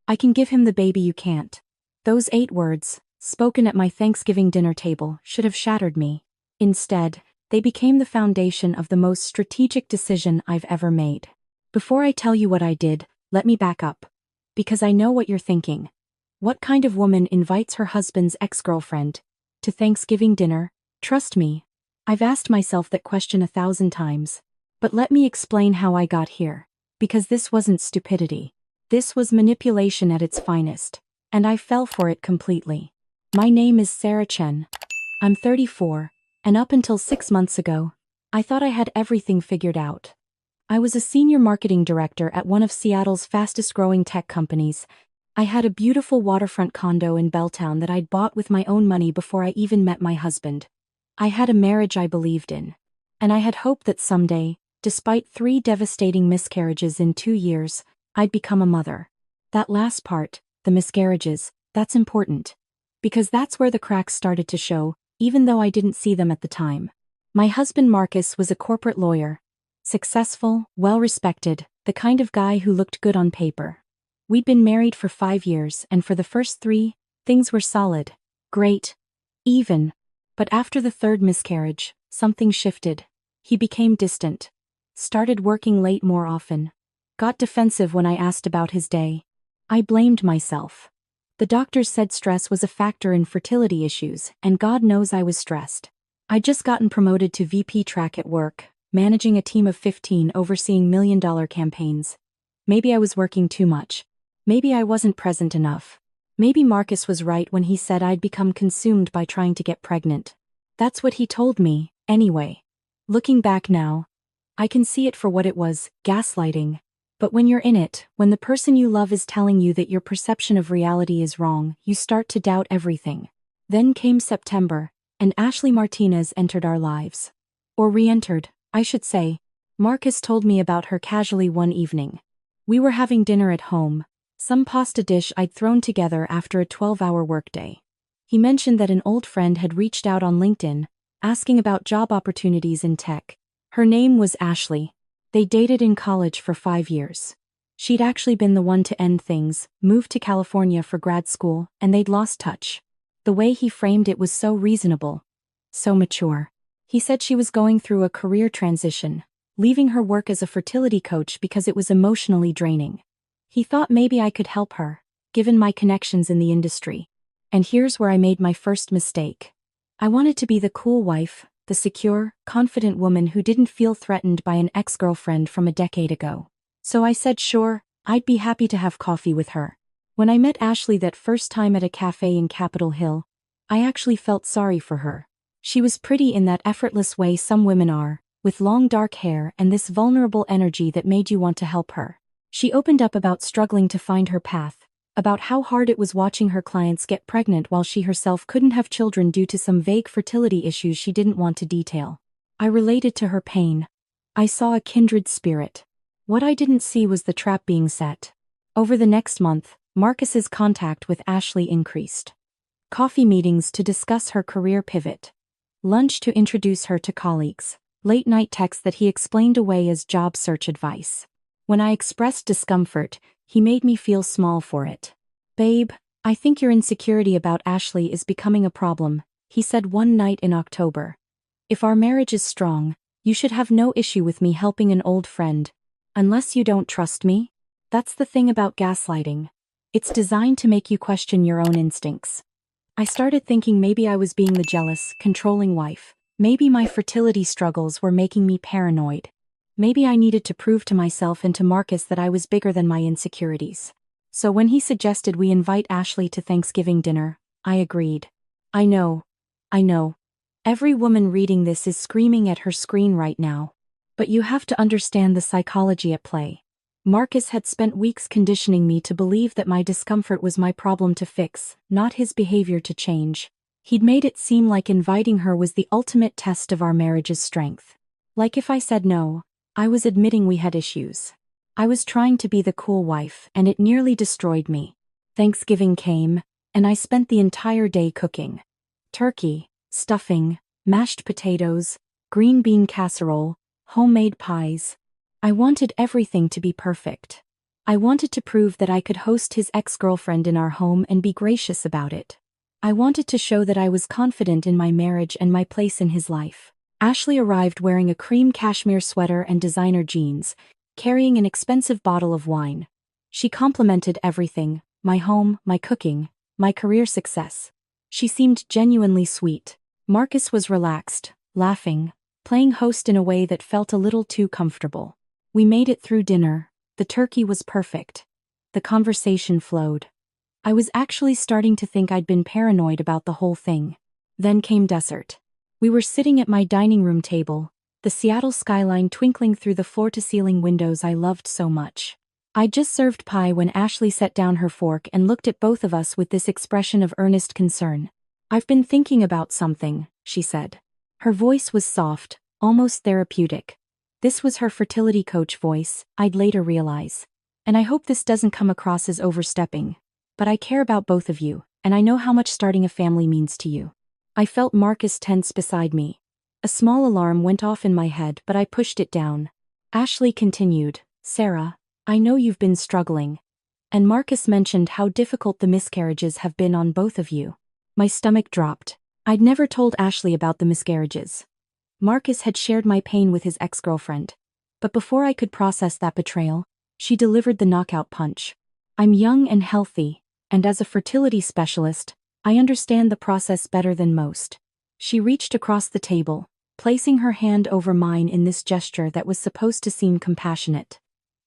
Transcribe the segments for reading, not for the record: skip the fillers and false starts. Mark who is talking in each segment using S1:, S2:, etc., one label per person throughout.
S1: I can give him the baby you can't. Those 8 words, spoken at my Thanksgiving dinner table, should have shattered me. Instead, they became the foundation of the most strategic decision I've ever made. Before I tell you what I did, let me back up. Because I know what you're thinking. What kind of woman invites her husband's ex-girlfriend to Thanksgiving dinner? Trust me, I've asked myself that question 1,000 times. But let me explain how I got here. Because this wasn't stupidity. This was manipulation at its finest. And I fell for it completely. My name is Sarah Chen. I'm 34, and up until 6 months ago, I thought I had everything figured out. I was a senior marketing director at one of Seattle's fastest-growing tech companies. I had a beautiful waterfront condo in Belltown that I'd bought with my own money before I even met my husband. I had a marriage I believed in. And I had hoped that someday, despite 3 devastating miscarriages in 2 years, I'd become a mother. That last part, the miscarriages, that's important. Because that's where the cracks started to show, even though I didn't see them at the time. My husband Marcus was a corporate lawyer. Successful, well-respected, the kind of guy who looked good on paper. We'd been married for 5 years, and for the first 3, things were solid, great, even. But after the 3rd miscarriage, something shifted. He became distant. Started working late more often. Got defensive when I asked about his day. I blamed myself. The doctors said stress was a factor in fertility issues, and God knows I was stressed. I'd just gotten promoted to VP track at work, managing a team of 15 overseeing million-dollar campaigns. Maybe I was working too much. Maybe I wasn't present enough. Maybe Marcus was right when he said I'd become consumed by trying to get pregnant. That's what he told me, anyway. Looking back now, I can see it for what it was, gaslighting. But when you're in it, when the person you love is telling you that your perception of reality is wrong, you start to doubt everything. Then came September, and Ashley Martinez entered our lives. Or re-entered, I should say. Marcus told me about her casually one evening. We were having dinner at home, some pasta dish I'd thrown together after a 12-hour workday. He mentioned that an old friend had reached out on LinkedIn, asking about job opportunities in tech. Her name was Ashley. They dated in college for 5 years. She'd actually been the one to end things, moved to California for grad school, and they'd lost touch. The way he framed it was so reasonable, so mature. He said she was going through a career transition, leaving her work as a fertility coach because it was emotionally draining. He thought maybe I could help her, given my connections in the industry. And here's where I made my first mistake. I wanted to be the cool wife, the secure, confident woman who didn't feel threatened by an ex-girlfriend from a decade ago. So I said sure, I'd be happy to have coffee with her. When I met Ashley that first time at a cafe in Capitol Hill, I actually felt sorry for her. She was pretty in that effortless way some women are, with long dark hair and this vulnerable energy that made you want to help her. She opened up about struggling to find her path, about how hard it was watching her clients get pregnant while she herself couldn't have children due to some vague fertility issues she didn't want to detail. I related to her pain. I saw a kindred spirit. What I didn't see was the trap being set. Over the next month, Marcus's contact with Ashley increased. Coffee meetings to discuss her career pivot. Lunch to introduce her to colleagues. Late-night texts that he explained away as job search advice. When I expressed discomfort, he made me feel small for it. "Babe, I think your insecurity about Ashley is becoming a problem," he said one night in October. "If our marriage is strong, you should have no issue with me helping an old friend. Unless you don't trust me?" That's the thing about gaslighting. It's designed to make you question your own instincts. I started thinking maybe I was being the jealous, controlling wife. Maybe my fertility struggles were making me paranoid. Maybe I needed to prove to myself and to Marcus that I was bigger than my insecurities. So when he suggested we invite Ashley to Thanksgiving dinner, I agreed. I know. Every woman reading this is screaming at her screen right now. But you have to understand the psychology at play. Marcus had spent weeks conditioning me to believe that my discomfort was my problem to fix, not his behavior to change. He'd made it seem like inviting her was the ultimate test of our marriage's strength. Like if I said no, I was admitting we had issues. I was trying to be the cool wife, and it nearly destroyed me. Thanksgiving came, and I spent the entire day cooking. Turkey, stuffing, mashed potatoes, green bean casserole, homemade pies. I wanted everything to be perfect. I wanted to prove that I could host his ex-girlfriend in our home and be gracious about it. I wanted to show that I was confident in my marriage and my place in his life. Ashley arrived wearing a cream cashmere sweater and designer jeans, carrying an expensive bottle of wine. She complimented everything: my home, my cooking, my career success. She seemed genuinely sweet. Marcus was relaxed, laughing, playing host in a way that felt a little too comfortable. We made it through dinner. The turkey was perfect. The conversation flowed. I was actually starting to think I'd been paranoid about the whole thing. Then came dessert. We were sitting at my dining room table, the Seattle skyline twinkling through the floor-to-ceiling windows I loved so much. I'd just served pie when Ashley set down her fork and looked at both of us with this expression of earnest concern. "I've been thinking about something," she said. Her voice was soft, almost therapeutic. This was her fertility coach voice, I'd later realize. "And I hope this doesn't come across as overstepping. But I care about both of you, and I know how much starting a family means to you." I felt Marcus tense beside me. A small alarm went off in my head, but I pushed it down. Ashley continued, "Sarah, I know you've been struggling." And Marcus mentioned how difficult the miscarriages have been on both of you. My stomach dropped. I'd never told Ashley about the miscarriages. Marcus had shared my pain with his ex-girlfriend. But before I could process that betrayal, she delivered the knockout punch. "I'm young and healthy, and as a fertility specialist, I understand the process better than most." She reached across the table, placing her hand over mine in this gesture that was supposed to seem compassionate.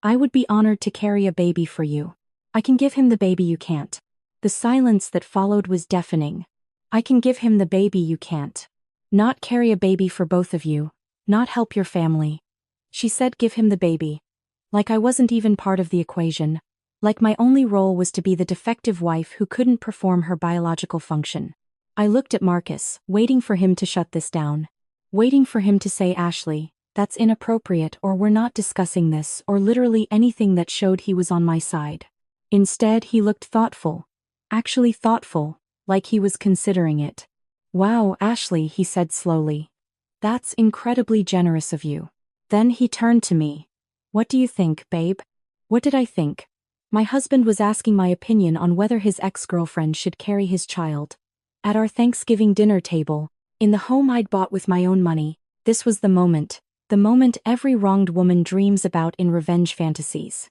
S1: "I would be honored to carry a baby for you. I can give him the baby you can't." The silence that followed was deafening. "I can give him the baby you can't. Not carry a baby for both of you, not help your family." She said give him the baby. Like I wasn't even part of the equation. Like my only role was to be the defective wife who couldn't perform her biological function. I looked at Marcus, waiting for him to shut this down. Waiting for him to say, "Ashley, that's inappropriate," or "we're not discussing this," or literally anything that showed he was on my side. Instead, he looked thoughtful. Actually thoughtful, like he was considering it. "Wow, Ashley," he said slowly. "That's incredibly generous of you." Then he turned to me. "What do you think, babe?" What did I think? My husband was asking my opinion on whether his ex-girlfriend should carry his child. At our Thanksgiving dinner table, in the home I'd bought with my own money, this was the moment every wronged woman dreams about in revenge fantasies.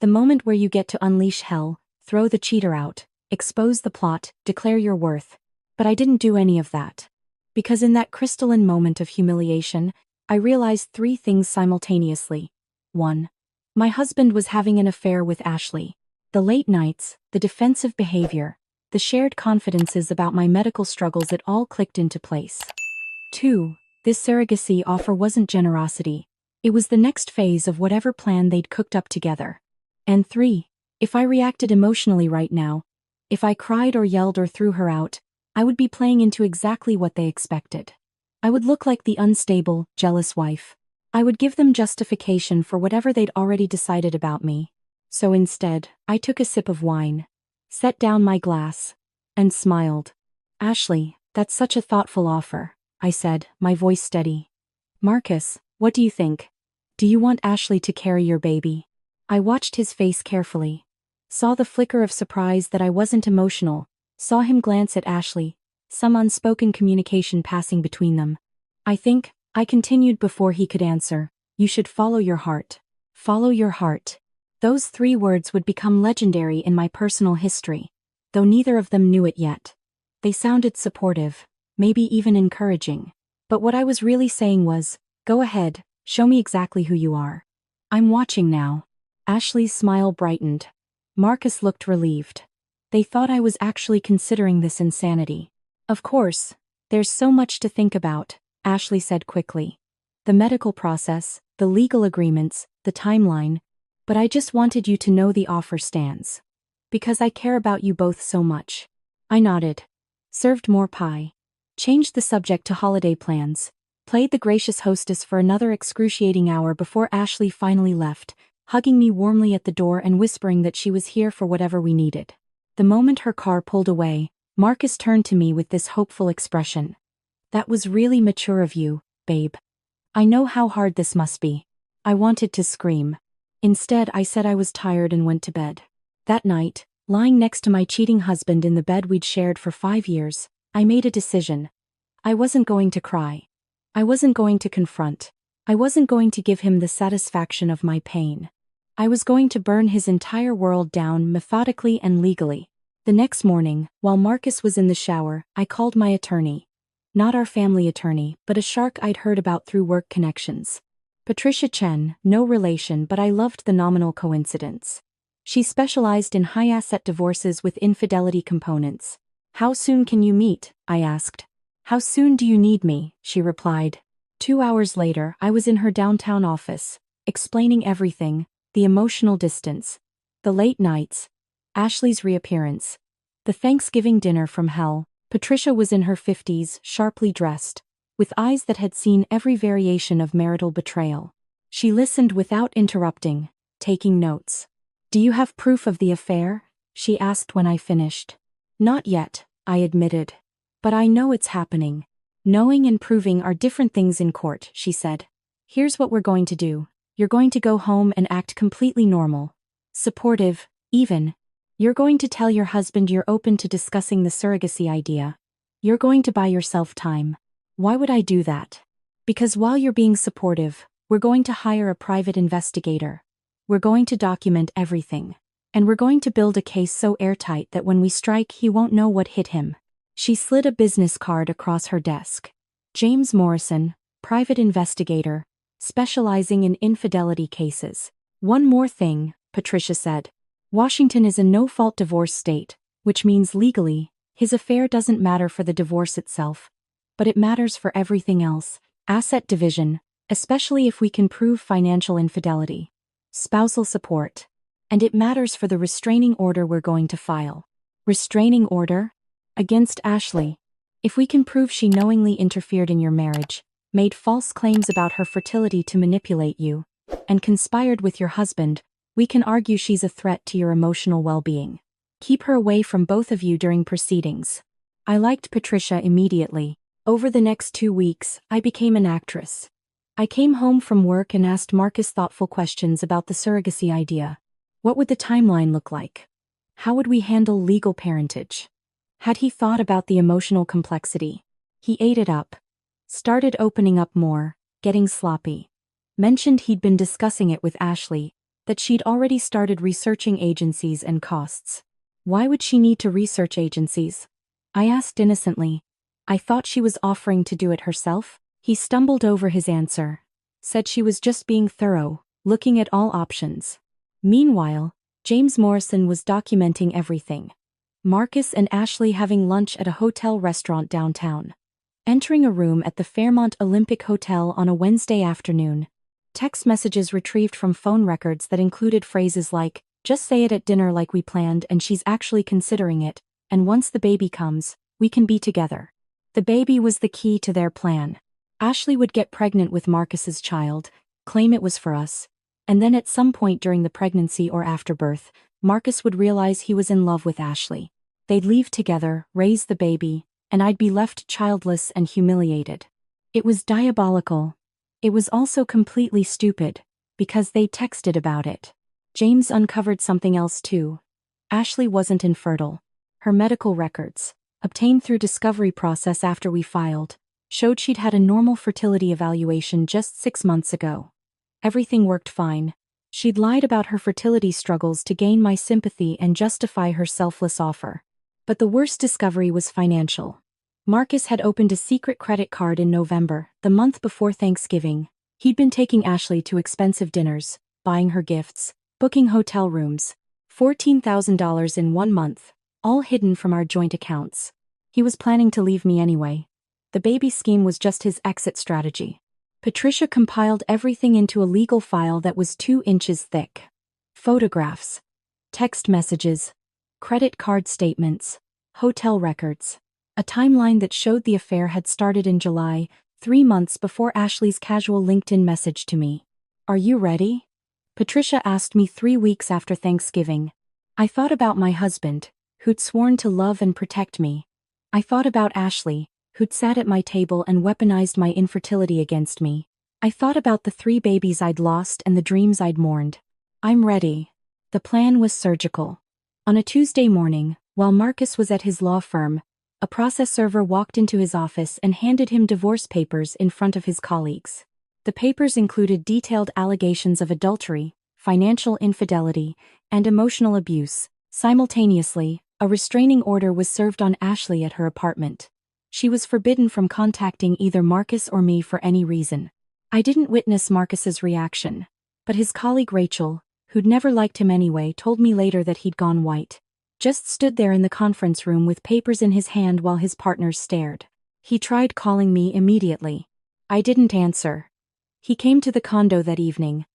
S1: The moment where you get to unleash hell, throw the cheater out, expose the plot, declare your worth. But I didn't do any of that. Because in that crystalline moment of humiliation, I realized three things simultaneously. 1. My husband was having an affair with Ashley. The late nights, the defensive behavior, the shared confidences about my medical struggles, it all clicked into place. 2. This surrogacy offer wasn't generosity. It was the next phase of whatever plan they'd cooked up together. And 3. If I reacted emotionally right now, if I cried or yelled or threw her out, I would be playing into exactly what they expected. I would look like the unstable, jealous wife. I would give them justification for whatever they'd already decided about me. So instead, I took a sip of wine, set down my glass, and smiled. "Ashley, that's such a thoughtful offer," I said, my voice steady. "Marcus, what do you think? Do you want Ashley to carry your baby?" I watched his face carefully. Saw the flicker of surprise that I wasn't emotional, saw him glance at Ashley, some unspoken communication passing between them. I continued before he could answer, "You should follow your heart. Follow your heart." Those 3 words would become legendary in my personal history, though neither of them knew it yet. They sounded supportive, maybe even encouraging. But what I was really saying was, "Go ahead, show me exactly who you are. I'm watching now." Ashley's smile brightened. Marcus looked relieved. They thought I was actually considering this insanity. "Of course, there's so much to think about," Ashley said quickly. "The medical process, the legal agreements, the timeline. But I just wanted you to know the offer stands. Because I care about you both so much." I nodded. Served more pie. Changed the subject to holiday plans. Played the gracious hostess for another excruciating hour before Ashley finally left, hugging me warmly at the door and whispering that she was here for whatever we needed. The moment her car pulled away, Marcus turned to me with this hopeful expression. "That was really mature of you, babe. I know how hard this must be." I wanted to scream. Instead, I said I was tired and went to bed. That night, lying next to my cheating husband in the bed we'd shared for 5 years, I made a decision. I wasn't going to cry. I wasn't going to confront. I wasn't going to give him the satisfaction of my pain. I was going to burn his entire world down methodically and legally. The next morning, while Marcus was in the shower, I called my attorney. Not our family attorney, but a shark I'd heard about through work connections. Patricia Chen, no relation, but I loved the nominal coincidence. She specialized in high-asset divorces with infidelity components. "How soon can you meet?" I asked. "How soon do you need me?" she replied. 2 hours later, I was in her downtown office, explaining everything: the emotional distance, the late nights, Ashley's reappearance, the Thanksgiving dinner from hell. Patricia was in her 50s, sharply dressed, with eyes that had seen every variation of marital betrayal. She listened without interrupting, taking notes. "Do you have proof of the affair?" she asked when I finished. "Not yet," I admitted. "But I know it's happening." "Knowing and proving are different things in court," she said. "Here's what we're going to do. You're going to go home and act completely normal. Supportive, even. You're going to tell your husband you're open to discussing the surrogacy idea. You're going to buy yourself time." Why would I do that? Because while you're being supportive, we're going to hire a private investigator. We're going to document everything. And we're going to build a case so airtight that when we strike, he won't know what hit him. She slid a business card across her desk. "James Morrison, private investigator, specializing in infidelity cases." "One more thing," Patricia said. "Washington is a no-fault divorce state, which means legally, his affair doesn't matter for the divorce itself. But it matters for everything else: asset division, especially if we can prove financial infidelity, spousal support. And it matters for the restraining order we're going to file." "Restraining order?" "Against Ashley. If we can prove she knowingly interfered in your marriage, made false claims about her fertility to manipulate you, and conspired with your husband, we can argue she's a threat to your emotional well-being. Keep her away from both of you during proceedings." I liked Patricia immediately. Over the next 2 weeks, I became an actress. I came home from work and asked Marcus thoughtful questions about the surrogacy idea. What would the timeline look like? How would we handle legal parentage? Had he thought about the emotional complexity? He ate it up. Started opening up more, getting sloppy. Mentioned he'd been discussing it with Ashley, that she'd already started researching agencies and costs. Why would she need to research agencies? I asked innocently. I thought she was offering to do it herself. He stumbled over his answer. Said she was just being thorough, looking at all options. Meanwhile, James Morrison was documenting everything. Marcus and Ashley having lunch at a hotel restaurant downtown. Entering a room at the Fairmont Olympic Hotel on a Wednesday afternoon. Text messages retrieved from phone records that included phrases like, "Just say it at dinner like we planned and she's actually considering it, and once the baby comes, we can be together." The baby was the key to their plan. Ashley would get pregnant with Marcus's child, claim it was for us, and then at some point during the pregnancy or after birth, Marcus would realize he was in love with Ashley. They'd leave together, raise the baby, and I'd be left childless and humiliated. It was diabolical. It was also completely stupid, because they texted about it. James uncovered something else too. Ashley wasn't infertile. Her medical records, obtained through discovery process after we filed, showed she'd had a normal fertility evaluation just 6 months ago. Everything worked fine. She'd lied about her fertility struggles to gain my sympathy and justify her selfless offer. But the worst discovery was financial. Marcus had opened a secret credit card in November, the month before Thanksgiving. He'd been taking Ashley to expensive dinners, buying her gifts, booking hotel rooms. $14,000 in 1 month, all hidden from our joint accounts. He was planning to leave me anyway. The baby scheme was just his exit strategy. Patricia compiled everything into a legal file that was 2 inches thick. Photographs, text messages, credit card statements, hotel records. A timeline that showed the affair had started in July, 3 months before Ashley's casual LinkedIn message to me. "Are you ready?" Patricia asked me 3 weeks after Thanksgiving. I thought about my husband, who'd sworn to love and protect me. I thought about Ashley, who'd sat at my table and weaponized my infertility against me. I thought about the 3 babies I'd lost and the dreams I'd mourned. I'm ready. The plan was surgical. On a Tuesday morning, while Marcus was at his law firm, a process server walked into his office and handed him divorce papers in front of his colleagues. The papers included detailed allegations of adultery, financial infidelity, and emotional abuse. Simultaneously, a restraining order was served on Ashley at her apartment. She was forbidden from contacting either Marcus or me for any reason. I didn't witness Marcus's reaction, but his colleague Rachel, who'd never liked him anyway, told me later that he'd gone white. Just stood there in the conference room with papers in his hand while his partners stared. He tried calling me immediately. I didn't answer. He came to the condo that evening.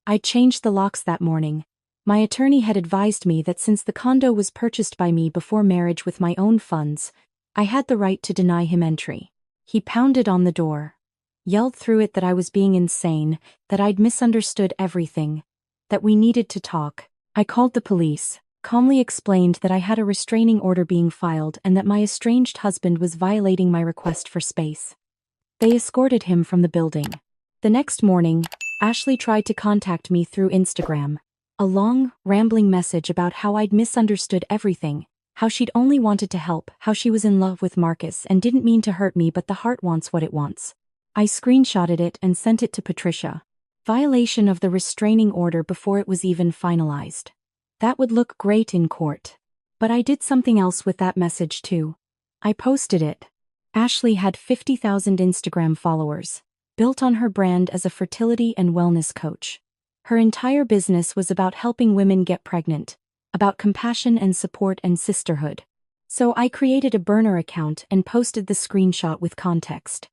S1: I'd changed the locks that morning. My attorney had advised me that since the condo was purchased by me before marriage with my own funds, I had the right to deny him entry. He pounded on the door, yelled through it that I was being insane, that I'd misunderstood everything, that we needed to talk. I called the police, calmly explained that I had a restraining order being filed and that my estranged husband was violating my request for space. They escorted him from the building. The next morning, Ashley tried to contact me through Instagram. A long, rambling message about how I'd misunderstood everything, how she'd only wanted to help, how she was in love with Marcus and didn't mean to hurt me, but the heart wants what it wants. I screenshotted it and sent it to Patricia. Violation of the restraining order before it was even finalized. That would look great in court. But I did something else with that message too. I posted it. Ashley had 50,000 Instagram followers, built on her brand as a fertility and wellness coach. Her entire business was about helping women get pregnant, about compassion and support and sisterhood. So I created a burner account and posted the screenshot with context.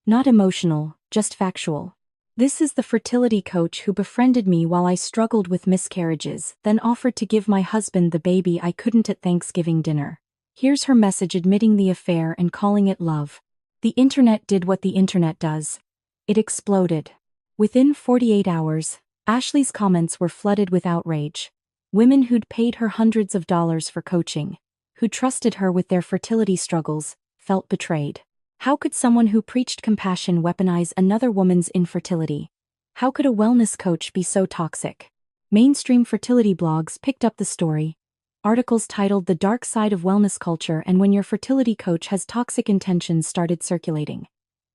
S1: Not emotional, just factual. This is the fertility coach who befriended me while I struggled with miscarriages, then offered to give my husband the baby I couldn't at Thanksgiving dinner. Here's her message admitting the affair and calling it love. The internet did what the internet does. It exploded. Within 48 hours, Ashley's comments were flooded with outrage. Women who'd paid her hundreds of dollars for coaching, who trusted her with their fertility struggles, felt betrayed. How could someone who preached compassion weaponize another woman's infertility? How could a wellness coach be so toxic? Mainstream fertility blogs picked up the story. Articles titled "The Dark Side of Wellness Culture" and "When Your Fertility Coach Has Toxic Intentions" started circulating.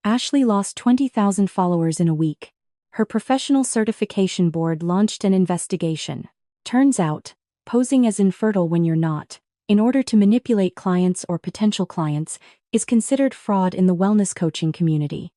S1: Ashley lost 20,000 followers in a week. Her professional certification board launched an investigation. Turns out, posing as infertile when you're not, in order to manipulate clients or potential clients, is considered fraud in the wellness coaching community.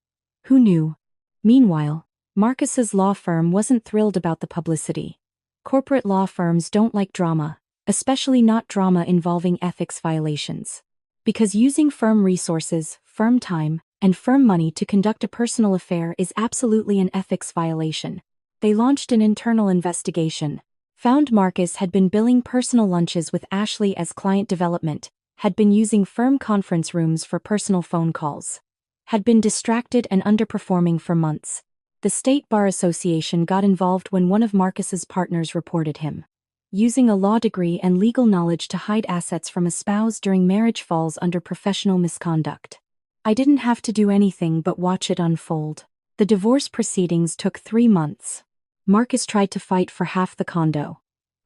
S1: Who knew? Meanwhile, Marcus's law firm wasn't thrilled about the publicity. Corporate law firms don't like drama, especially not drama involving ethics violations. Because using firm resources, firm time, and firm money to conduct a personal affair is absolutely an ethics violation. They launched an internal investigation. Found Marcus had been billing personal lunches with Ashley as client development, had been using firm conference rooms for personal phone calls, had been distracted and underperforming for months. The State Bar Association got involved when one of Marcus's partners reported him. Using a law degree and legal knowledge to hide assets from a spouse during marriage falls under professional misconduct. I didn't have to do anything but watch it unfold. The divorce proceedings took 3 months. Marcus tried to fight for half the condo.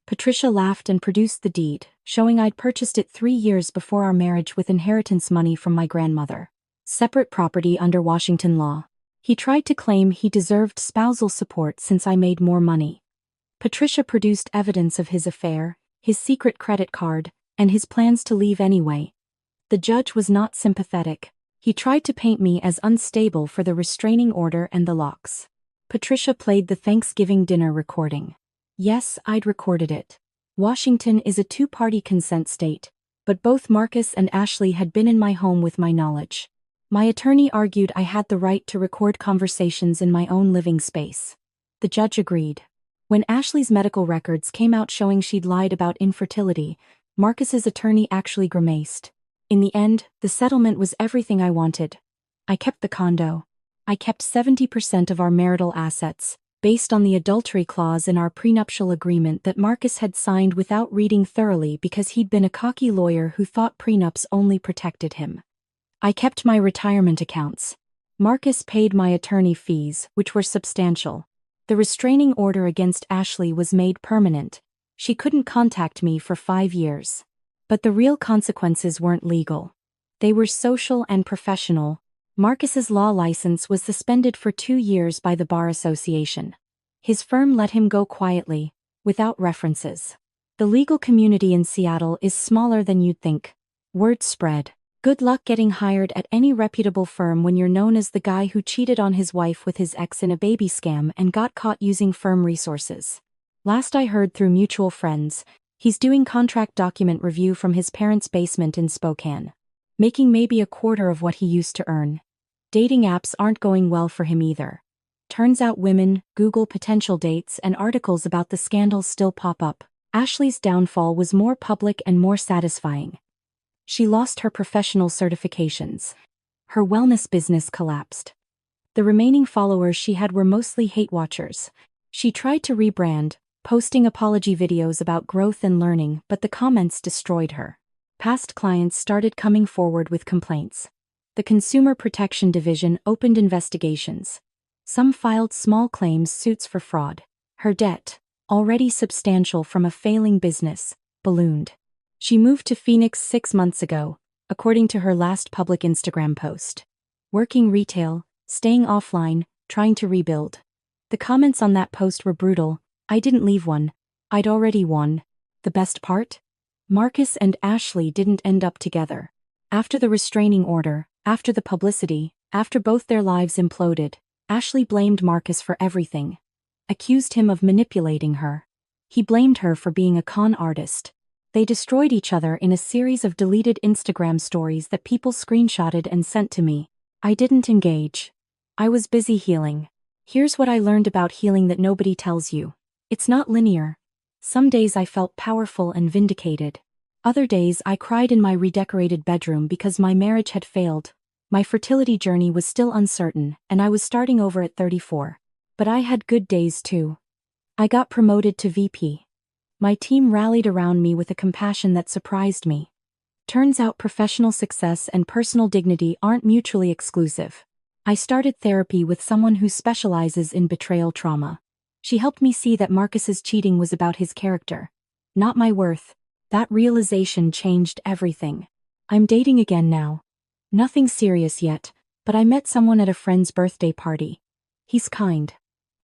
S1: Patricia laughed and produced the deed, showing I'd purchased it 3 years before our marriage with inheritance money from my grandmother. Separate property under Washington law. He tried to claim he deserved spousal support since I made more money. Patricia produced evidence of his affair, his secret credit card, and his plans to leave anyway. The judge was not sympathetic. He tried to paint me as unstable for the restraining order and the locks. Patricia played the Thanksgiving dinner recording. Yes, I'd recorded it. Washington is a 2-party consent state, but both Marcus and Ashley had been in my home with my knowledge. My attorney argued I had the right to record conversations in my own living space. The judge agreed. When Ashley's medical records came out showing she'd lied about infertility, Marcus's attorney actually grimaced. In the end, the settlement was everything I wanted. I kept the condo. I kept 70% of our marital assets, based on the adultery clause in our prenuptial agreement that Marcus had signed without reading thoroughly because he'd been a cocky lawyer who thought prenups only protected him. I kept my retirement accounts. Marcus paid my attorney fees, which were substantial. The restraining order against Ashley was made permanent. She couldn't contact me for 5 years. But the real consequences weren't legal. They were social and professional. Marcus's law license was suspended for 2 years by the Bar Association. His firm let him go quietly, without references. The legal community in Seattle is smaller than you'd think. Word spread. Good luck getting hired at any reputable firm when you're known as the guy who cheated on his wife with his ex in a baby scam and got caught using firm resources. Last I heard through mutual friends, he's doing contract document review from his parents' basement in Spokane. Making maybe a quarter of what he used to earn. Dating apps aren't going well for him either. Turns out women Google potential dates and articles about the scandals still pop up. Ashley's downfall was more public and more satisfying. She lost her professional certifications. Her wellness business collapsed. The remaining followers she had were mostly hate watchers. She tried to rebrand, posting apology videos about growth and learning, but the comments destroyed her. Past clients started coming forward with complaints. The Consumer Protection Division opened investigations. Some filed small claims suits for fraud. Her debt, already substantial from a failing business, ballooned. She moved to Phoenix 6 months ago, according to her last public Instagram post. Working retail, staying offline, trying to rebuild. The comments on that post were brutal. I didn't leave one. I'd already won. The best part? Marcus and Ashley didn't end up together. After the restraining order, after the publicity, after both their lives imploded, Ashley blamed Marcus for everything. Accused him of manipulating her. He blamed her for being a con artist. They destroyed each other in a series of deleted Instagram stories that people screenshotted and sent to me. I didn't engage. I was busy healing. Here's what I learned about healing that nobody tells you. It's not linear. Some days I felt powerful and vindicated. Other days I cried in my redecorated bedroom because my marriage had failed. My fertility journey was still uncertain, and I was starting over at 34. But I had good days too. I got promoted to VP. My team rallied around me with a compassion that surprised me. Turns out professional success and personal dignity aren't mutually exclusive. I started therapy with someone who specializes in betrayal trauma. She helped me see that Marcus's cheating was about his character, not my worth. That realization changed everything. I'm dating again now. Nothing serious yet, but I met someone at a friend's birthday party. He's kind.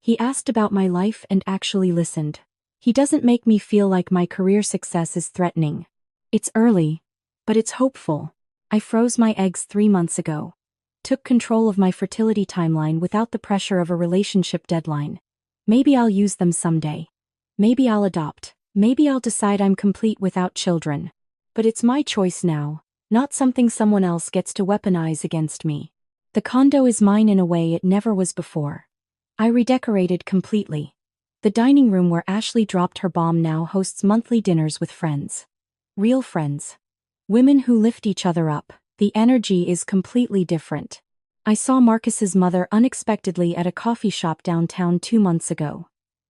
S1: He asked about my life and actually listened. He doesn't make me feel like my career success is threatening. It's early, but it's hopeful. I froze my eggs 3 months ago. Took control of my fertility timeline without the pressure of a relationship deadline. Maybe I'll use them someday. Maybe I'll adopt. Maybe I'll decide I'm complete without children. But it's my choice now, not something someone else gets to weaponize against me. The condo is mine in a way it never was before. I redecorated completely. The dining room where Ashley dropped her bomb now hosts monthly dinners with friends. Real friends. Women who lift each other up. The energy is completely different. I saw Marcus's mother unexpectedly at a coffee shop downtown 2 months ago.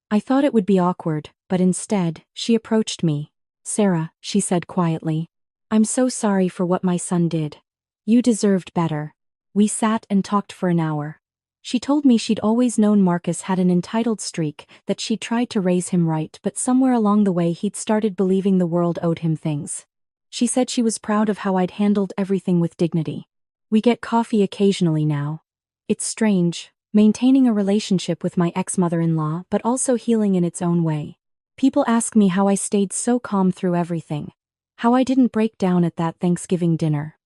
S1: I thought it would be awkward, but instead, she approached me. "Sarah," she said quietly, "I'm so sorry for what my son did. You deserved better." We sat and talked for an hour. She told me she'd always known Marcus had an entitled streak, that she'd tried to raise him right, but somewhere along the way he'd started believing the world owed him things. She said she was proud of how I'd handled everything with dignity. We get coffee occasionally now. It's strange, maintaining a relationship with my ex-mother-in-law but also healing in its own way. People ask me how I stayed so calm through everything. How I didn't break down at that Thanksgiving dinner.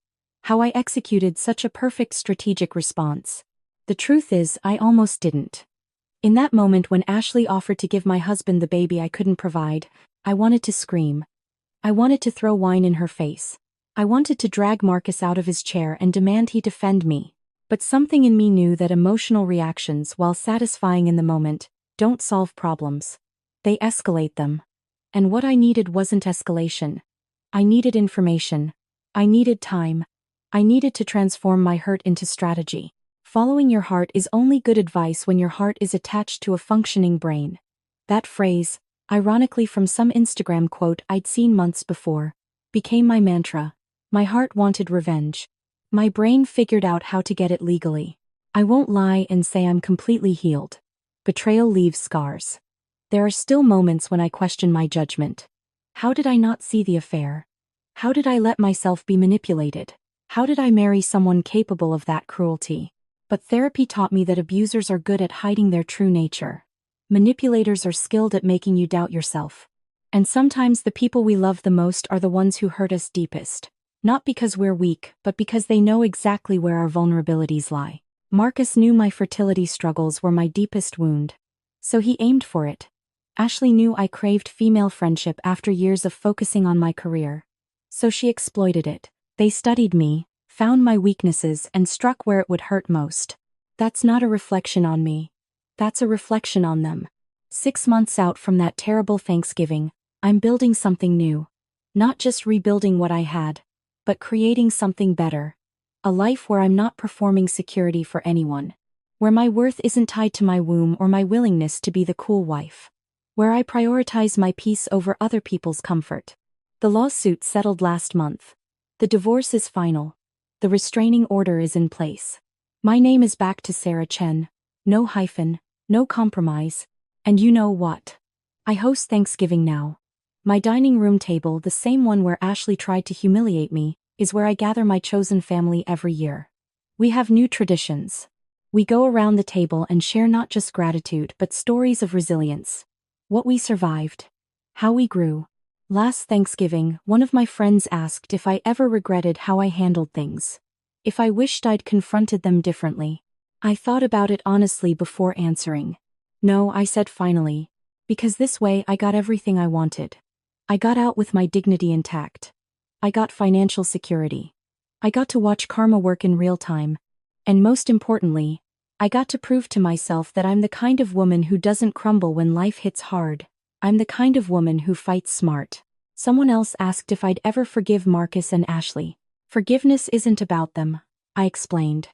S1: How I executed such a perfect strategic response. The truth is, I almost didn't. In that moment when Ashley offered to give my husband the baby I couldn't provide, I wanted to scream. I wanted to throw wine in her face. I wanted to drag Marcus out of his chair and demand he defend me. But something in me knew that emotional reactions, while satisfying in the moment, don't solve problems. They escalate them. And what I needed wasn't escalation. I needed information. I needed time. I needed to transform my hurt into strategy. Following your heart is only good advice when your heart is attached to a functioning brain. That phrase, ironically from some Instagram quote I'd seen months before, became my mantra. My heart wanted revenge. My brain figured out how to get it legally. I won't lie and say I'm completely healed. Betrayal leaves scars. There are still moments when I question my judgment. How did I not see the affair? How did I let myself be manipulated? How did I marry someone capable of that cruelty? But therapy taught me that abusers are good at hiding their true nature. Manipulators are skilled at making you doubt yourself. And sometimes the people we love the most are the ones who hurt us deepest. Not because we're weak, but because they know exactly where our vulnerabilities lie. Marcus knew my fertility struggles were my deepest wound. So he aimed for it. Ashley knew I craved female friendship after years of focusing on my career. So she exploited it. They studied me, found my weaknesses, and struck where it would hurt most. That's not a reflection on me. That's a reflection on them. 6 months out from that terrible Thanksgiving, I'm building something new. Not just rebuilding what I had, but creating something better. A life where I'm not performing security for anyone. Where my worth isn't tied to my womb or my willingness to be the cool wife. Where I prioritize my peace over other people's comfort. The lawsuit settled last month. The divorce is final. The restraining order is in place. My name is back to Sarah Chen. No hyphen, no compromise. And you know what? I host Thanksgiving now. My dining room table, the same one where Ashley tried to humiliate me, is where I gather my chosen family every year. We have new traditions. We go around the table and share not just gratitude but stories of resilience. What we survived. How we grew. Last Thanksgiving, one of my friends asked if I ever regretted how I handled things. If I wished I'd confronted them differently. I thought about it honestly before answering. No, I said finally. Because this way I got everything I wanted. I got out with my dignity intact. I got financial security. I got to watch karma work in real time. And most importantly, I got to prove to myself that I'm the kind of woman who doesn't crumble when life hits hard. I'm the kind of woman who fights smart. Someone else asked if I'd ever forgive Marcus and Ashley. Forgiveness isn't about them, I explained.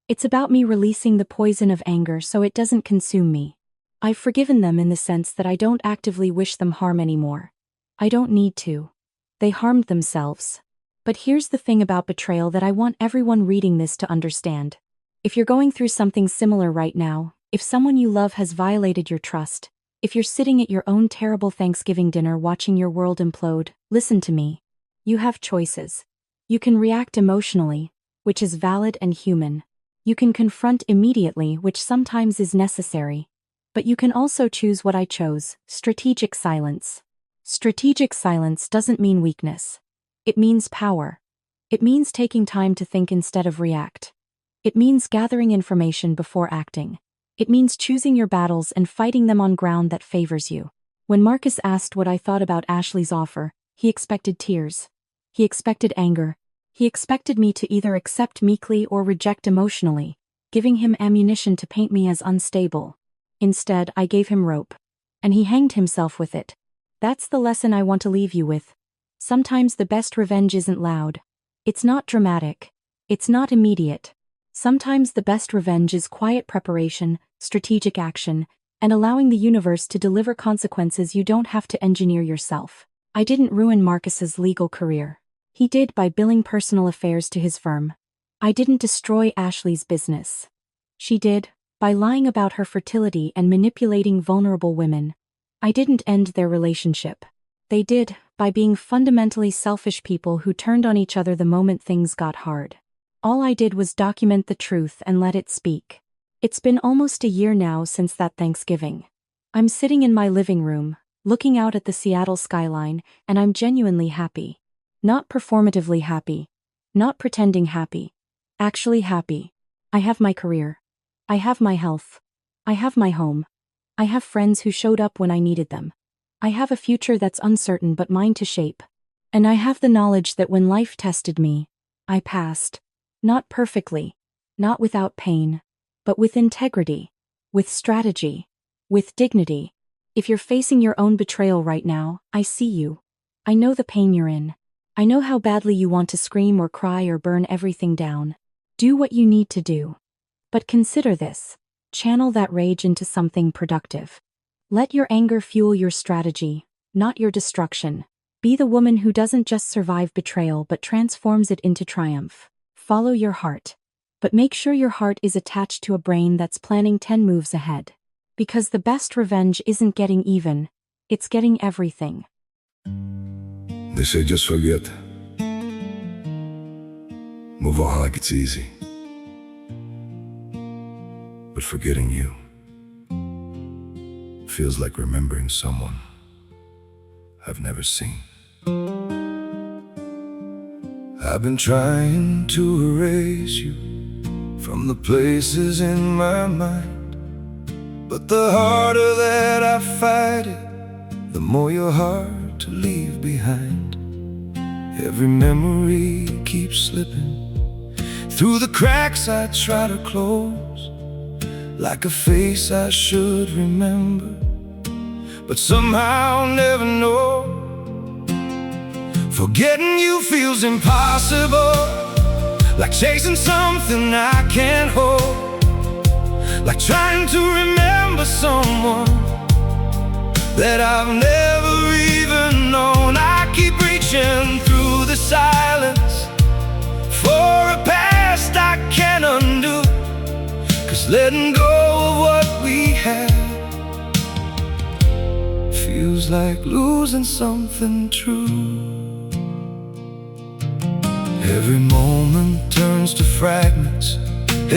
S1: It's about me releasing the poison of anger so it doesn't consume me. I've forgiven them in the sense that I don't actively wish them harm anymore. I don't need to. They harmed themselves. But here's the thing about betrayal that I want everyone reading this to understand. If you're going through something similar right now, if someone you love has violated your trust, if you're sitting at your own terrible Thanksgiving dinner watching your world implode, listen to me. You have choices. You can react emotionally, which is valid and human. You can confront immediately, which sometimes is necessary. But you can also choose what I chose, strategic silence. Strategic silence doesn't mean weakness. It means power. It means taking time to think instead of react. It means gathering information before acting. It means choosing your battles and fighting them on ground that favors you. When Marcus asked what I thought about Ashley's offer, he expected tears. He expected anger. He expected me to either accept meekly or reject emotionally, giving him ammunition to paint me as unstable. Instead, I gave him rope. And he hanged himself with it. That's the lesson I want to leave you with. Sometimes the best revenge isn't loud. It's not dramatic. It's not immediate. Sometimes the best revenge is quiet preparation, strategic action, and allowing the universe to deliver consequences you don't have to engineer yourself. I didn't ruin Marcus's legal career. He did by billing personal affairs to his firm. I didn't destroy Ashley's business. She did, by lying about her fertility and manipulating vulnerable women. I didn't end their relationship. They did, by being fundamentally selfish people who turned on each other the moment things got hard. All I did was document the truth and let it speak. It's been almost a year now since that Thanksgiving. I'm sitting in my living room, looking out at the Seattle skyline, and I'm genuinely happy. Not performatively happy. Not pretending happy. Actually happy. I have my career. I have my health. I have my home. I have friends who showed up when I needed them. I have a future that's uncertain but mine to shape. And I have the knowledge that when life tested me, I passed. Not perfectly. Not without pain. But with integrity. With strategy. With dignity. If you're facing your own betrayal right now, I see you. I know the pain you're in. I know how badly you want to scream or cry or burn everything down. Do what you need to do. But consider this. Channel that rage into something productive. Let your anger fuel your strategy, not your destruction. Be the woman who doesn't just survive betrayal but transforms it into triumph. Follow your heart. But make sure your heart is attached to a brain that's planning 10 moves ahead. Because the best revenge isn't getting even, it's getting everything.
S2: They say just forget. Move on like it's easy. But forgetting you feels like remembering someone I've never seen. I've been trying to erase you from the places in my mind, but the harder that I fight it, the more you're hard to leave behind. Every memory keeps slipping through the cracks I try to close, like a face I should remember, but somehow never know. Forgetting you feels impossible, like chasing something I can't hold, like trying to remember someone that I've never even known. I keep reaching through the silence for a past I can't undo, 'cause letting go of what we had feels like losing something true. Every moment turns to fragments,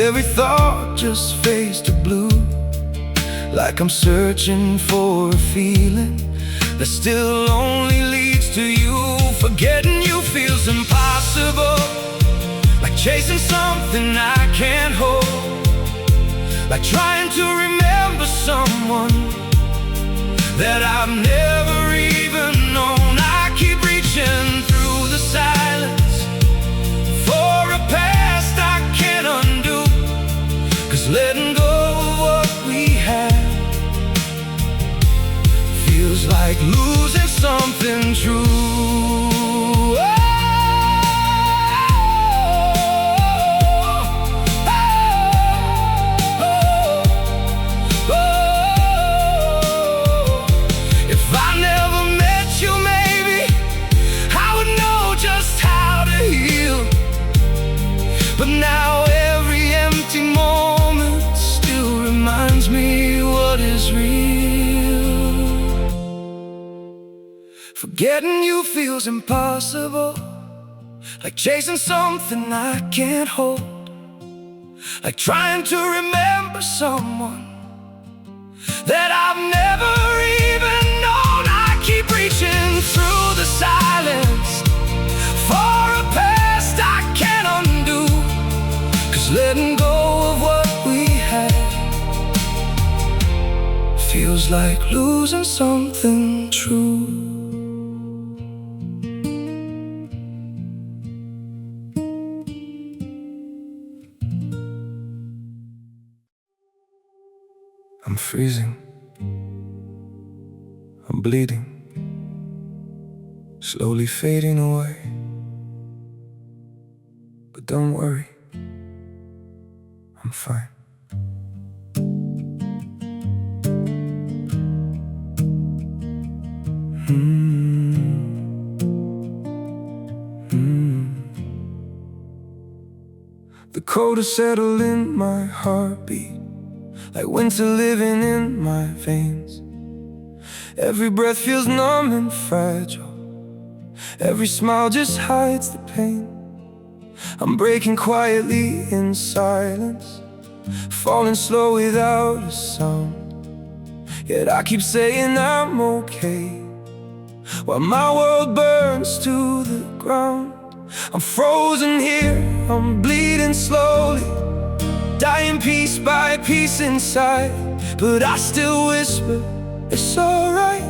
S2: every thought just fades to blue, like I'm searching for a feeling that still only leads to you. Forgetting you feels impossible, like chasing something I can't hold, like trying to remember someone that I've never even known. I keep reaching through the silence for a past I can't undo, 'cause letting go of what we had feels like losing something true. If I never met you, maybe I would know just how to heal. But now every empty moment still reminds me what is real. Forgetting you feels impossible, like chasing something I can't hold, like trying to remember someone that I've never even known. I keep reaching through the silence for a past I can't undo, 'cause letting go of what we had feels like losing something true. I'm freezing, I'm bleeding, slowly fading away. But don't worry, I'm fine. The cold has settled in my heartbeat, like winter living in my veins. Every breath feels numb and fragile, every smile just hides the pain. I'm breaking quietly in silence, falling slow without a sound. Yet I keep saying I'm okay, while my world burns to the ground. I'm frozen here, I'm bleeding slowly, dying piece by piece inside. But I still whisper, it's alright,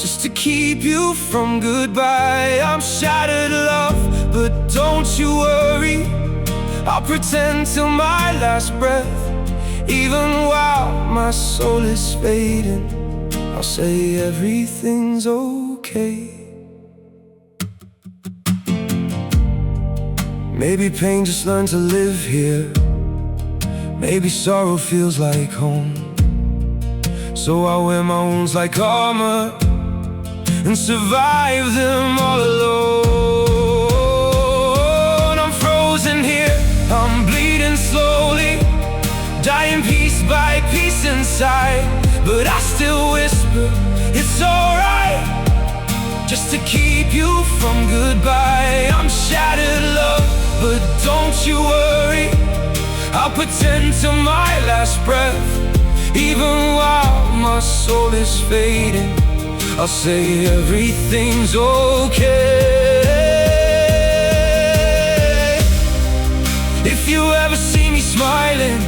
S2: just to keep you from goodbye. I'm shattered, love, but don't you worry, I'll pretend till my last breath. Even while my soul is fading, I'll say everything's okay. Maybe pain just learned to live here, maybe sorrow feels like home. So I wear my wounds like armor and survive them all alone. I'm frozen here, I'm bleeding slowly, dying piece by piece inside. inside, but I still whisper, it's alright, just to keep you from goodbye. I'm shattered, love, but don't you worry, I'll pretend till my last breath. Even while my soul is fading, I'll say everything's okay. If you ever see me smiling,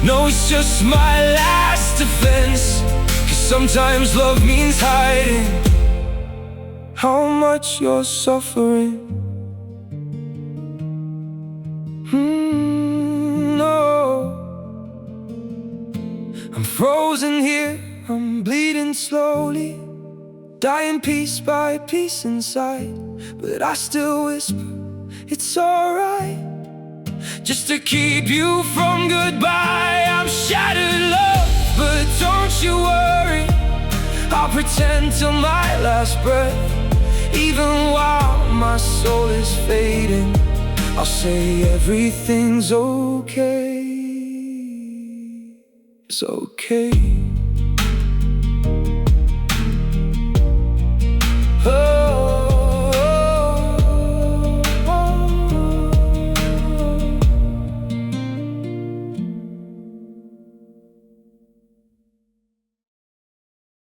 S2: no, it's just my last defense. 'Cause sometimes love means hiding how much you're suffering. No, I'm frozen here, I'm bleeding slowly, dying piece by piece inside, but I still whisper, it's alright, just to keep you from goodbye. I'm shattered, love, but don't you worry, I'll pretend till my last breath. Even while my soul is fading, I'll say everything's okay. It's okay.